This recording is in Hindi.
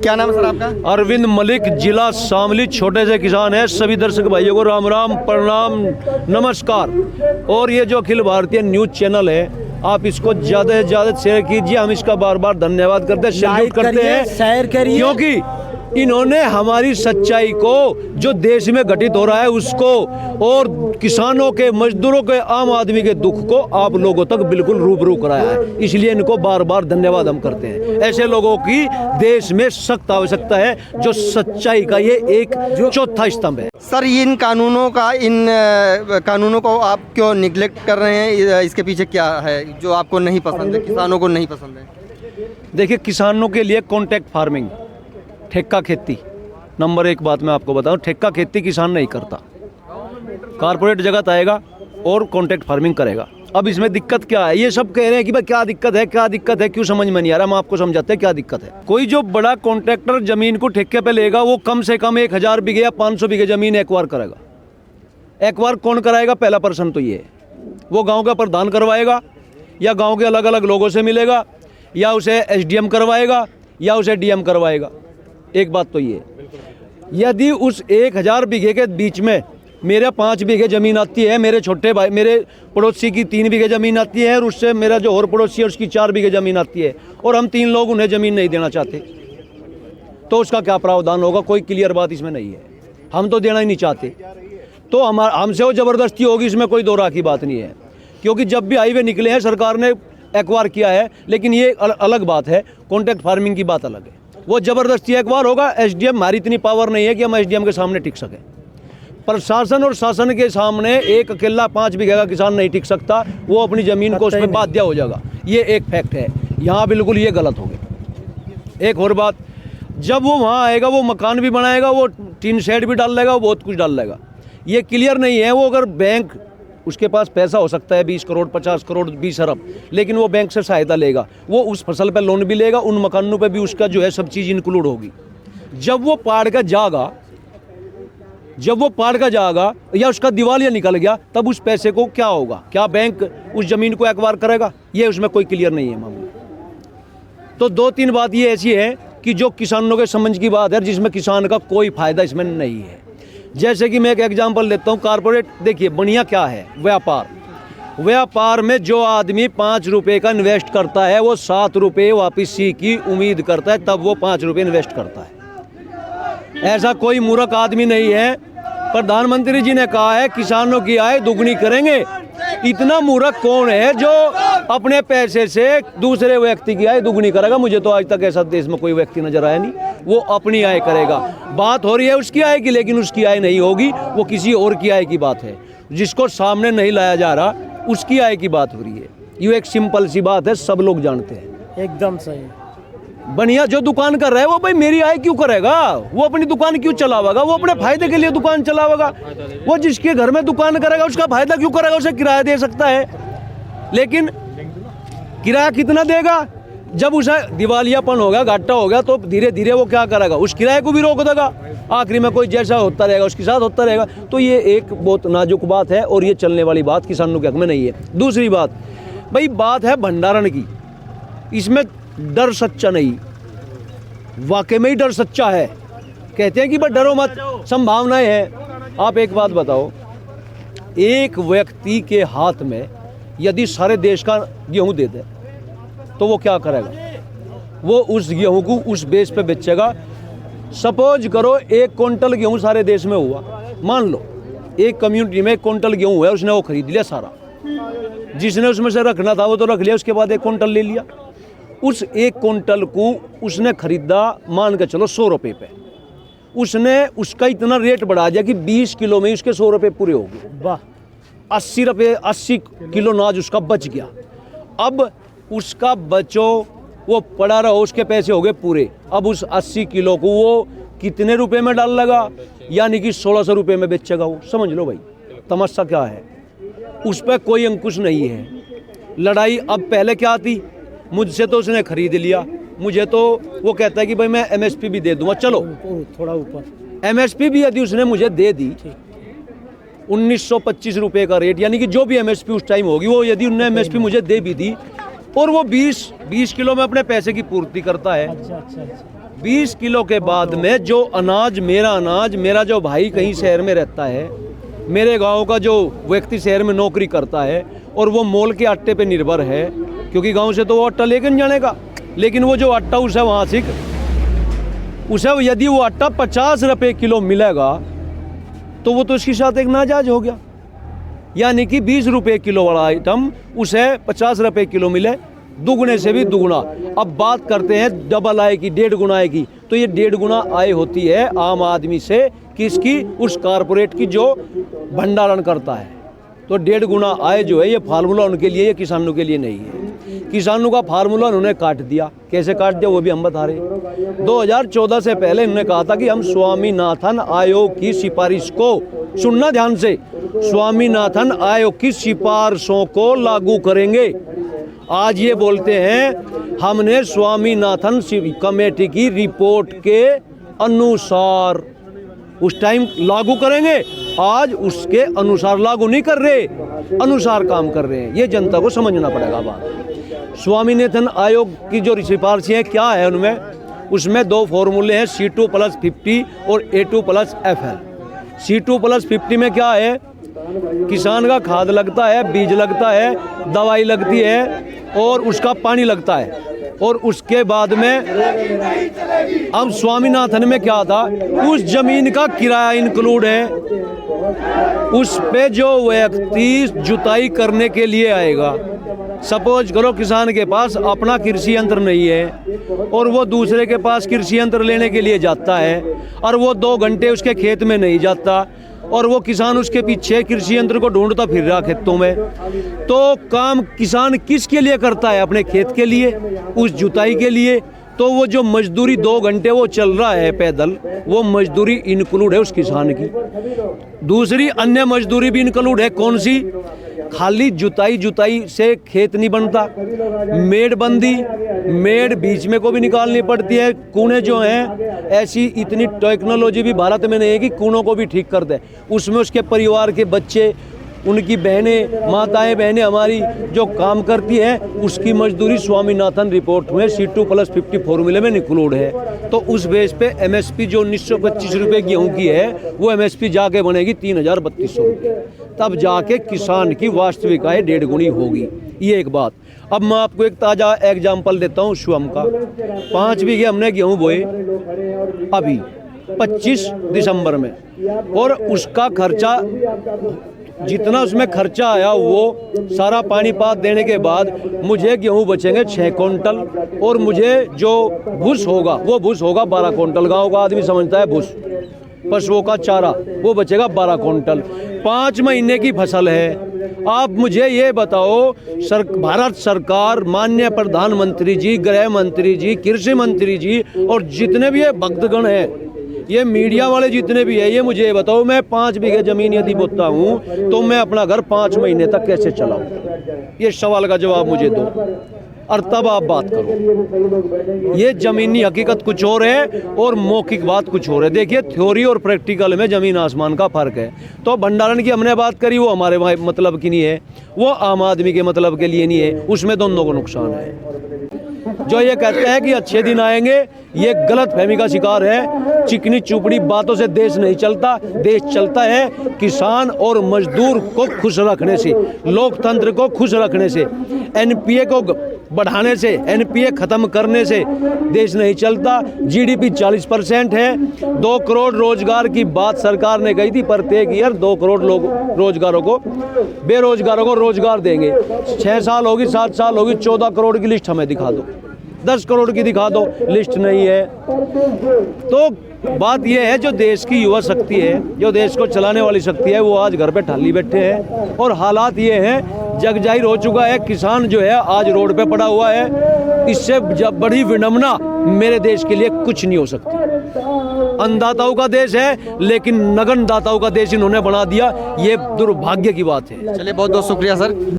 क्या नाम है सर आपका? अरविंद मलिक, जिला शामली, छोटे से किसान है। सभी दर्शक भाइयों को राम राम, प्रणाम, नमस्कार। और ये जो अखिल भारतीय न्यूज चैनल है, आप इसको ज़्यादा से ज़्यादा शेयर कीजिए। हम इसका बार बार धन्यवाद करते हैं, सैल्यूट करते हैं, शेयर करिए, क्योंकि इन्होंने हमारी सच्चाई को, जो देश में घटित हो रहा है उसको, और किसानों के, मजदूरों के, आम आदमी के दुख को आप लोगों तक बिल्कुल रूबरू कराया है। इसलिए इनको बार बार धन्यवाद हम करते हैं। ऐसे लोगों की देश में सख्त आवश्यकता है, जो सच्चाई का ये एक चौथा स्तंभ है। सर इन कानूनों को आप क्यों निगलेक्ट कर रहे हैं? इसके पीछे क्या है जो आपको नहीं पसंद है, किसानों को नहीं पसंद है? देखिए, किसानों के लिए कॉन्ट्रैक्ट फार्मिंग, ठेका खेती, नंबर एक बात मैं आपको बताऊं, ठेका खेती किसान नहीं करता। कारपोरेट जगत आएगा और कॉन्ट्रैक्ट फार्मिंग करेगा। अब इसमें दिक्कत क्या है? ये सब कह रहे हैं कि भाई क्या दिक्कत है, क्या दिक्कत है, क्यों समझ में नहीं आ रहा। हम आपको समझाते हैं क्या दिक्कत है। कोई जो बड़ा कॉन्ट्रैक्टर जमीन को ठेके पे लेगा, वो कम से कम 1000 बीघे या 500 बीघे जमीन एक्वायर करेगा। एक्वायर कौन कराएगा? पहला प्रश्न तो ये है। वो गाँव का प्रधान करवाएगा, या गाँव के अलग अलग लोगों से मिलेगा, या उसे SDM करवाएगा, या उसे DM करवाएगा। एक बात तो ये, यदि उस 1000 बीघे के बीच में मेरे 5 बीघे ज़मीन आती है, मेरे छोटे भाई, मेरे पड़ोसी की 3 बीघे ज़मीन आती है, और उससे मेरा जो और पड़ोसी है उसकी 4 बीघे ज़मीन आती है, और हम 3 लोग उन्हें ज़मीन नहीं देना चाहते, तो उसका क्या प्रावधान होगा? कोई क्लियर बात इसमें नहीं है। हम तो देना ही नहीं चाहते, तो हमसे वो ज़बरदस्ती होगी, इसमें कोई दो राह की बात नहीं है। क्योंकि जब भी हाईवे निकले हैं सरकार ने एक्वायर किया है, लेकिन ये अलग बात है, कॉन्ट्रैक्ट फार्मिंग की बात अलग है। वो ज़बरदस्ती एक्वायर होगा। SDM, हमारी इतनी पावर नहीं है कि हम SDM के सामने टिक सकें। प्रशासन और शासन के सामने एक अकेला 5 बीघे का किसान नहीं टिक सकता। वो अपनी ज़मीन को उसमें बाध्य हो जाएगा। ये एक फैक्ट है। यहाँ बिल्कुल ये गलत हो गया। एक और बात, जब वो वहाँ आएगा, वो मकान भी बनाएगा, वो टीन शेड भी डाल लेगा, वो बहुत कुछ डाल लेगा। ये क्लियर नहीं है। वो अगर बैंक, उसके पास पैसा हो सकता है 20 करोड़, 50 करोड़, 20 अरब, लेकिन वो बैंक से सहायता लेगा, वो उस फसल पर लोन भी लेगा, उन मकानों पे भी उसका जो है सब चीज़ इंक्लूड होगी। जब वो पाड़ का जाएगा, या उसका दिवालिया निकल गया, तब उस पैसे को क्या होगा? क्या बैंक उस ज़मीन को एक्वायर करेगा? ये उसमें कोई क्लियर नहीं है मामला। तो 2-3 बात ये ऐसी है कि जो किसानों के समझ की बात है, जिसमें किसान का कोई फ़ायदा इसमें नहीं है। जैसे कि मैं एक एग्जांपल देता हूँ, कारपोरेट, देखिए बढ़िया क्या है, व्यापार में जो आदमी 5 रुपये का इन्वेस्ट करता है, वो 7 रुपये वापसी की उम्मीद करता है, तब वो 5 रुपये इन्वेस्ट करता है। ऐसा कोई मूर्ख आदमी नहीं है। प्रधानमंत्री जी ने कहा है किसानों की आय दुगनी करेंगे। इतना मूर्ख कौन है जो अपने पैसे से दूसरे व्यक्ति की आय दुगनी करेगा? मुझे तो आज तक ऐसा देश में कोई व्यक्ति नजर आया नहीं। वो अपनी आय करेगा। बात हो रही है उसकी आय की, लेकिन उसकी आय नहीं होगी, वो किसी और की आय की बात है। जिसको सामने नहीं लाया जा रहा, उसकी आय की बात हो रही है। ये एक सिंपल सी बात है, सब लोग जानते हैं। एकदम सही। बढ़िया जो दुकान कर रहा है, वो भाई मेरी आय क्यों करेगा? वो अपनी दुकान क्यों चलावेगा? वो अपने फायदे के लिए दुकान चलावेगा। वो जिसके घर में दुकान करेगा, उसका फायदा क्यों करेगा? उसे किराया दे सकता है, लेकिन किराया कितना देगा? जब उसे दिवालियापन होगा, घाटा होगा, तो धीरे धीरे वो क्या करेगा? उस किराए को भी रोक देगा। आखिरी में कोई जैसा होता रहेगा उसके साथ होता रहेगा। तो ये एक बहुत नाजुक बात है, और ये चलने वाली बात किसानों के हक में नहीं है। दूसरी बात, भाई बात है भंडारण की। इसमें डर सच्चा नहीं, वाकई में ही डर सच्चा है। कहते हैं कि बस डरो मत, संभावनाएं हैं। आप एक बात बताओ, एक व्यक्ति के हाथ में यदि सारे देश का गेहूं दे दे, तो वो क्या करेगा? वो उस गेहूं को उस बेस पे बेचेगा। सपोज करो 1 क्विंटल गेहूं सारे देश में हुआ, मान लो एक कम्युनिटी में 1 क्विंटल गेहूं हुआ, उसने वो खरीद लिया सारा। जिसने उसमें से रखना था वो तो रख लिया, उसके बाद 1 क्विंटल ले लिया। उस 1 क्विंटल को उसने खरीदा, मान के चलो 100 रुपये पे। उसने उसका इतना रेट बढ़ा दिया कि 20 किलो में उसके 100 रुपये पूरे हो गए। वाह, 80 किलो अनाज उसका बच गया। अब उसका बचो, वो पड़ा रहो, उसके पैसे हो गए पूरे। अब उस 80 किलो को वो कितने रुपए में डाल लगा? यानी कि 1600 रुपये में बेचेगा वो। समझ लो भाई तमाशा क्या है। उस पर कोई अंकुश नहीं है। लड़ाई अब पहले क्या थी? मुझसे तो उसने खरीद लिया, मुझे तो वो कहता है कि भाई मैं MSP भी दे दूंगा। चलो थोड़ा ऊपर MSP भी यदि उसने मुझे दे दी, 1925 रुपये का रेट, यानी कि जो भी MSP उस टाइम होगी, वो यदि उन्होंने MSP मुझे दे भी दी, और वो 20 किलो में अपने पैसे की पूर्ति करता है। अच्छा। 20 किलो के बाद में जो अनाज, मेरा जो भाई कहीं शहर में रहता है, मेरे गांव का जो व्यक्ति शहर में नौकरी करता है और वो मोल के आटे पे निर्भर है, क्योंकि गांव से तो वो आटा लेकर नहीं जाने का, लेकिन वो जो आटा उसे वहाँ से उसे यदि वो आटा 50 रुपये किलो मिलेगा तो वो तो उसके साथ एक नाजायज हो गया। यानी कि 20 रुपये किलो वाला आइटम उसे 50 रुपये किलो मिले, दुगने से भी दुगना। अब बात करते हैं डबल आय की, 1.5 गुना आय की, तो ये 1.5 गुना आय होती है आम आदमी से, किसकी? उस कारपोरेट की जो भंडारण करता है। तो 1.5 गुना आय जो है ये फार्मूला उनके लिए, ये किसानों के लिए नहीं है। किसानों का फार्मूला उन्होंने काट दिया। कैसे काट दिया वो भी हम बता रहे। 2014 से पहले इन्होंने कहा था कि हम स्वामीनाथन आयोग की सिफारिश को, सुनना ध्यान से, स्वामीनाथन आयोग की सिफारिशों को लागू करेंगे। आज ये बोलते हैं हमने स्वामीनाथन कमेटी की रिपोर्ट के अनुसार उस टाइम लागू करेंगे, आज उसके अनुसार लागू नहीं कर रहे, अनुसार काम कर रहे हैं। ये जनता को समझना पड़ेगा बात। स्वामीनाथन आयोग की जो सिफारिशें हैं क्या है उनमें, उसमें 2 फॉर्मूले हैं, C2+50 और A2+FL। C2+50 में क्या है? किसान का खाद लगता है, बीज लगता है, दवाई लगती है और उसका पानी लगता है। और उसके बाद में अब स्वामीनाथन में क्या था, उस जमीन का किराया इंक्लूड है, उस पे जो व्यक्ति जुताई करने के लिए आएगा, सपोज करो किसान के पास अपना कृषि यंत्र नहीं है और वो दूसरे के पास कृषि यंत्र लेने के लिए जाता है और वो 2 घंटे उसके खेत में नहीं जाता और वो किसान उसके पीछे कृषि यंत्र को ढूंढता फिर रहा खेतों में, तो काम किसान किसके लिए करता है? अपने खेत के लिए, उस जुताई के लिए। तो वो जो मजदूरी 2 घंटे वो चल रहा है पैदल, वो मजदूरी इंक्लूड है उस किसान की। दूसरी अन्य मजदूरी भी इंक्लूड है, कौन सी? खाली जुताई से खेत नहीं बनता, मेड़बंदी, मेड़ बीच में को भी निकालनी पड़ती है। कूने जो हैं, ऐसी इतनी टेक्नोलॉजी भी भारत में नहीं है कि कूनों को भी ठीक कर दे। उसमें उसके परिवार के बच्चे, उनकी बहनें, माताएं बहनें हमारी जो काम करती है, उसकी मजदूरी स्वामीनाथन रिपोर्ट में C2+50 फॉर्मूले में इंक्लूड है। तो उस बेस पे MSP जो 1925 रुपये गेहूँ की है, वो MSP जाके बनेगी 3032 रुपये। तब जाके किसान की वास्तविक आय 1.5 गुनी होगी। ये एक बात। अब मैं आपको एक ताज़ा एग्जाम्पल देता हूँ स्वयं का। 5 बीघे हमने गेहूँ बोए अभी 25 दिसंबर में, और उसका खर्चा, जितना उसमें खर्चा आया वो सारा पानी पात देने के बाद मुझे गेहूँ बचेंगे 6 क्विंटल, और मुझे जो भूस होगा वो भूस होगा 12 क्विंटल। गाँव का आदमी समझता है भूस, पशुओं का चारा, वो बचेगा 12 क्विंटल। 5 महीने की फसल है। आप मुझे ये बताओ, भारत सरकार, माननीय प्रधानमंत्री जी, गृह मंत्री जी, कृषि मंत्री जी और जितने भी ये भक्तगण हैं, ये मीडिया वाले जितने भी है, ये मुझे ये बताओ, मैं 5 बीघे जमीन यदि बोता हूँ तो मैं अपना घर 5 महीने तक कैसे चलाऊँ? ये सवाल का जवाब मुझे दो, और तब आप बात करो। ये जमीनी हकीकत कुछ और है और मौखिक बात कुछ और है। देखिए, थ्योरी और प्रैक्टिकल में ज़मीन आसमान का फ़र्क है। तो भंडारण की हमने बात करी, वो हमारे मतलब की नहीं है, वो आम आदमी के मतलब के लिए नहीं है, उसमें दोनों को नुकसान है। जो ये कहते हैं कि अच्छे दिन आएंगे, ये गलत फहमी का शिकार है। चिकनी चुपड़ी बातों से देश नहीं चलता। देश चलता है किसान और मजदूर को खुश रखने से, लोकतंत्र को खुश रखने से, NPA को बढ़ाने से, NPA खत्म करने से देश नहीं चलता। GDP 40% है। 2 करोड़ रोजगार की बात सरकार ने कही थी, प्रत्येक ईयर 2 करोड़ लोग रोजगारों को, बेरोजगारों को रोजगार देंगे। 6 साल होगी, 7 साल होगी, 14 करोड़ की लिस्ट हमें दिखा दो, 10 करोड़ की दिखा दो, लिस्ट नहीं है। तो बात यह है, जो देश की युवा शक्ति है, जो देश को चलाने वाली शक्ति है, वो आज घर पे ठाली बैठे हैं। और हालात ये हैं, जग जाहिर हो चुका है, किसान जो है आज रोड पे पड़ा हुआ है। इससे जब बड़ी विडंबना मेरे देश के लिए कुछ नहीं हो सकती। अन्नदाताओं का देश है, लेकिन नगन दाताओं का देश इन्होंने बना दिया। ये दुर्भाग्य की बात है। चलिए, बहुत बहुत शुक्रिया सर।